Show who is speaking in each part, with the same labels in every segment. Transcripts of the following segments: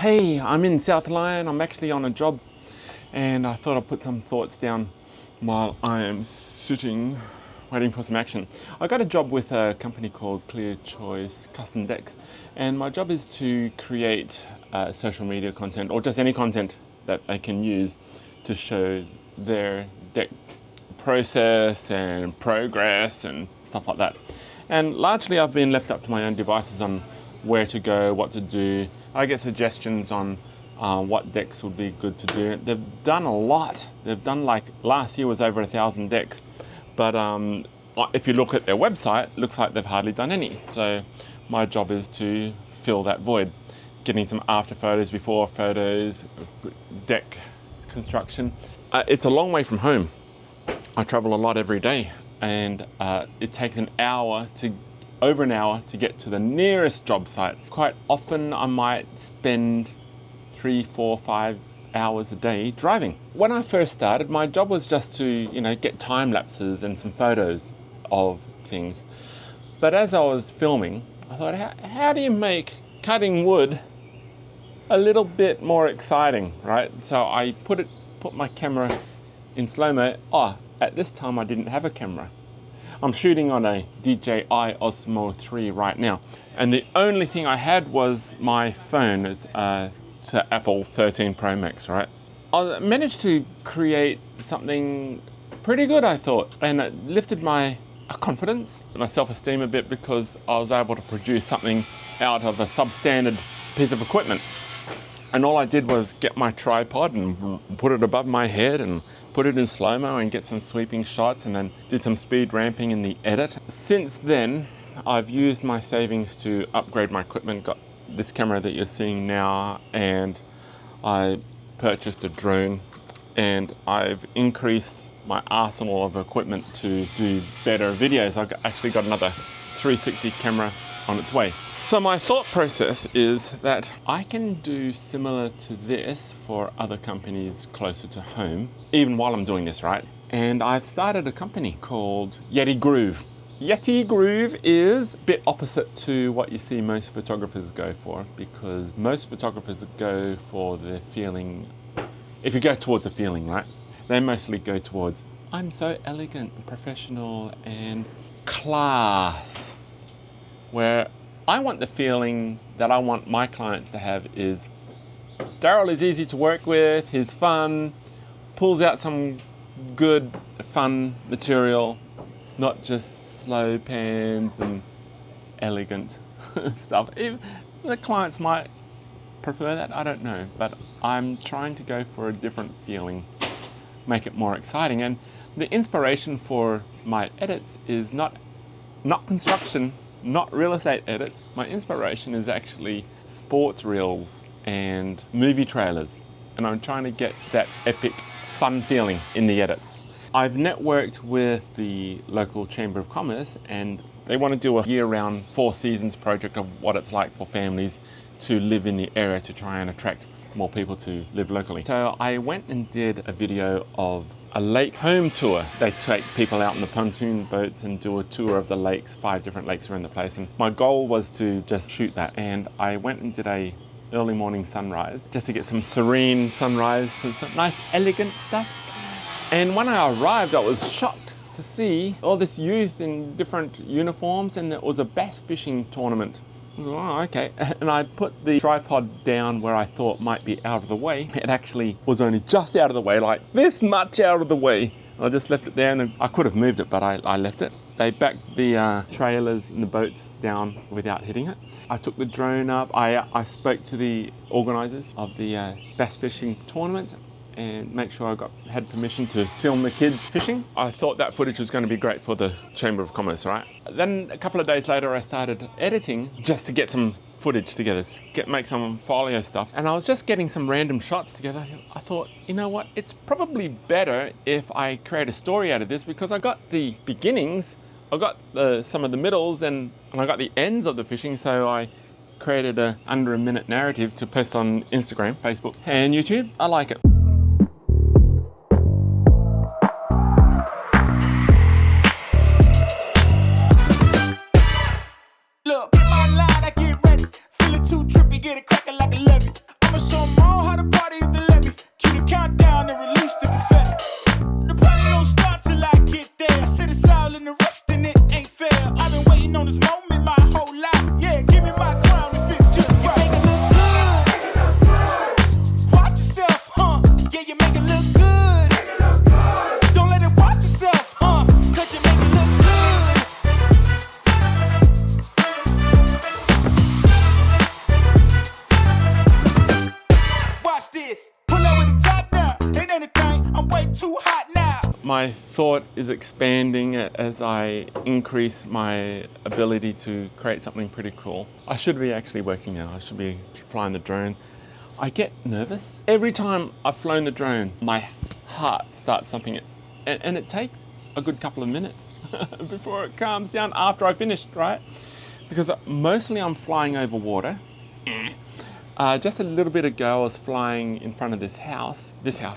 Speaker 1: Hey, I'm in South Lyon. I'm actually on a job and I thought I'd put some thoughts down while I am sitting waiting for some action. I got a job with a company called Clear Choice Custom Decks, and my job is to create social media content or just any content that they can use to show their deck process and progress and stuff like that. And largely I've been left up to my own devices on where to go, what to do. I get suggestions on what decks would be good to do. They've done a lot. They've done, like, last year was over 1,000 decks. But if you look at their website, it looks like they've hardly done any. So my job is to fill that void, getting some after photos, before photos, deck construction. It's a long way from home. I travel a lot every day, and it takes over an hour to get to the nearest job site. Quite often I might spend 3, 4, 5 hours a day driving. When I first started, my job was just to, get time lapses and some photos of things. But as I was filming, I thought, how do you make cutting wood a little bit more exciting, right? So I put my camera in slow-mo. At this time I didn't have a camera. I'm shooting on a DJI Osmo 3 right now, and the only thing I had was my phone. It's an Apple 13 Pro Max, right? I managed to create something pretty good, I thought, and it lifted my confidence, my self-esteem a bit, because I was able to produce something out of a substandard piece of equipment. And all I did was get my tripod and put it above my head and put it in slow-mo and get some sweeping shots, and then did some speed ramping in the edit. Since then, I've used my savings to upgrade my equipment. Got this camera that you're seeing now, and I purchased a drone, and I've increased my arsenal of equipment to do better videos. I've actually got another 360 camera on its way. So my thought process is that I can do similar to this for other companies closer to home, even while I'm doing this, right? And I've started a company called Yeti Groove. Yeti Groove is a bit opposite to what you see most photographers go for, because most photographers go for the feeling. If you go towards a feeling, right? They mostly go towards, I'm so elegant and professional and class. Where I want the feeling that I want my clients to have is, Daryl is easy to work with, he's fun, pulls out some good, fun material, not just slow pans and elegant stuff. The clients might prefer that, I don't know, but I'm trying to go for a different feeling, make it more exciting. And the inspiration for my edits is not construction, not real estate edits. My inspiration is actually sports reels and movie trailers, and I'm trying to get that epic fun feeling in the edits. I've networked with the local Chamber of Commerce, and they want to do a year-round 4 seasons project of what it's like for families to live in the area, to try and attract more people to live locally. So I went and did a video of a lake home tour. They take people out in the pontoon boats and do a tour of the lakes, 5 different lakes around the place. And my goal was to just shoot that. And I went and did a early morning sunrise just to get some serene sunrise, some nice elegant stuff. And when I arrived, I was shocked to see all this youth in different uniforms, and it was a bass fishing tournament. I was like, oh, okay. And I put the tripod down where I thought might be out of the way. It actually was only just out of the way, like this much out of the way. I just left it there, and then I could have moved it, but I left it. They backed the trailers and the boats down without hitting it. I took the drone up. I spoke to the organisers of the bass fishing tournament and make sure I had permission to film the kids fishing. I thought that footage was going to be great for the Chamber of Commerce, right? Then a couple of days later I started editing just to get some footage together, make some folio stuff, and I was just getting some random shots together. I thought, you know what, it's probably better if I create a story out of this, because I got the beginnings, I got some of the middles, and I got the ends of the fishing, so I created a under a minute narrative to post on Instagram, Facebook, and YouTube. I like it.
Speaker 2: Look, my line, I get ready. Feeling too trippy, get it cracking like 11. I'ma too hot now.
Speaker 1: My thought is expanding as I increase my ability to create something pretty cool. I should be actually working now. I should be flying the drone. I get nervous. Every time I've flown the drone, my heart starts thumping it. And it takes a good couple of minutes before it calms down after I finished, right? Because mostly I'm flying over water. Just a little bit ago, I was flying in front of this house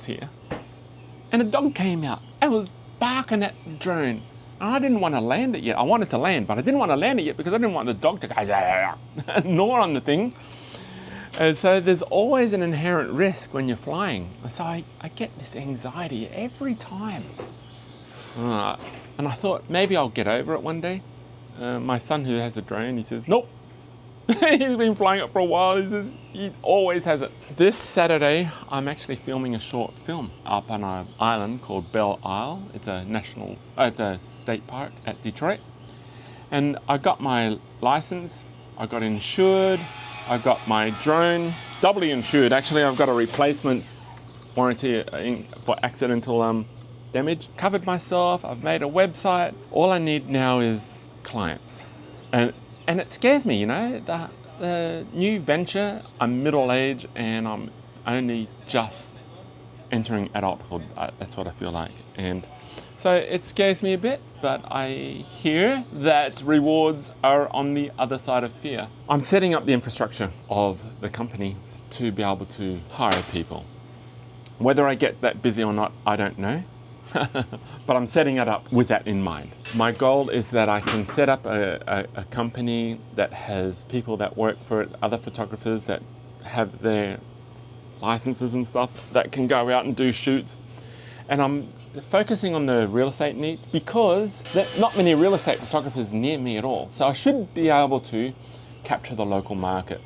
Speaker 1: here, and a dog came out and was barking at the drone. And I didn't want to land it yet. I wanted to land, but I didn't want to land it yet because I didn't want the dog to go gnaw on the thing. And so there's always an inherent risk when you're flying. So I get this anxiety every time. And I thought maybe I'll get over it one day. My son, who has a drone, he says, nope. He's been flying it for a while. He says he always has it. This Saturday, I'm actually filming a short film up on an island called Belle Isle. It's a state park at Detroit. And I got my license, I got insured, I got my drone, doubly insured. Actually, I've got a replacement warranty for accidental damage. Covered myself, I've made a website. All I need now is clients. And it scares me, you know, the new venture. I'm middle-aged and I'm only just entering adulthood. That's what I feel like. And so it scares me a bit, but I hear that rewards are on the other side of fear. I'm setting up the infrastructure of the company to be able to hire people. Whether I get that busy or not, I don't know. But I'm setting it up with that in mind. My goal is that I can set up a company that has people that work for it, other photographers that have their licenses and stuff that can go out and do shoots. And I'm focusing on the real estate needs because there are not many real estate photographers near me at all. So I should be able to capture the local market.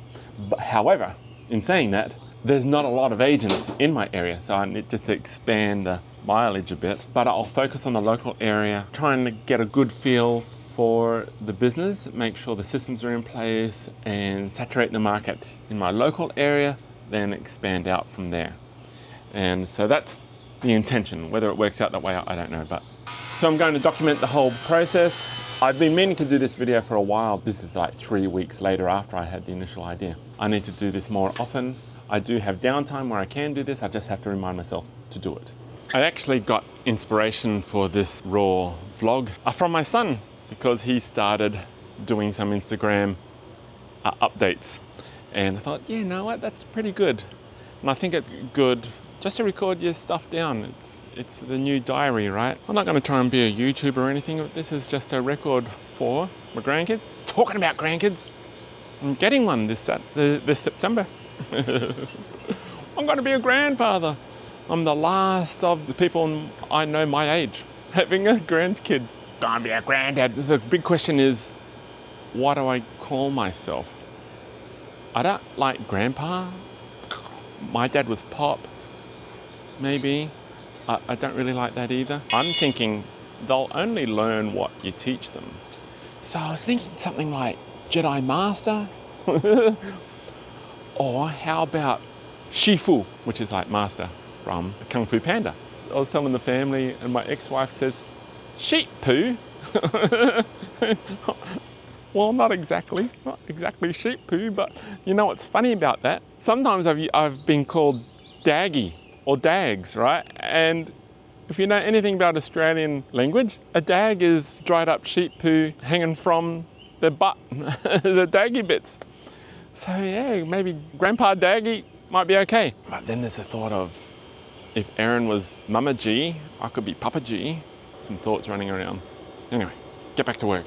Speaker 1: But however, in saying that, there's not a lot of agents in my area, so I need just to expand the mileage a bit. But I'll focus on the local area, trying to get a good feel for the business, make sure the systems are in place and saturate the market in my local area, then expand out from there. And so that's the intention. Whether it works out that way, I don't know. But so I'm going to document the whole process. I've been meaning to do this video for a while. This is like 3 weeks later after I had the initial idea. I need to do this more often. I do have downtime where I can do this. I just have to remind myself to do it. I actually got inspiration for this raw vlog from my son because he started doing some Instagram updates. And I thought, yeah, you know what, that's pretty good. And I think it's good just to record your stuff down. It's the new diary, right? I'm not going to try and be a YouTuber or anything. This is just a record for my grandkids. Talking about grandkids, I'm getting one this September. I'm going to be a grandfather. I'm the last of the people I know my age having a grandkid. Don't be a granddad. The big question is, what do I call myself? I don't like grandpa. My dad was Pop, maybe. I don't really like that either. I'm thinking they'll only learn what you teach them. So I was thinking something like Jedi Master. Or how about Shifu, which is like master from Kung Fu Panda. I was telling the family and my ex-wife says, sheep poo? Well, not exactly sheep poo, but you know what's funny about that? Sometimes I've been called Daggy or Dags, right? And if you know anything about Australian language, a dag is dried up sheep poo hanging from the butt, the daggy bits. So yeah, maybe Grandpa Daggy might be okay. But then there's a thought of, if Aaron was Mama G, I could be Papa G. Some thoughts running around. Anyway, get back to work.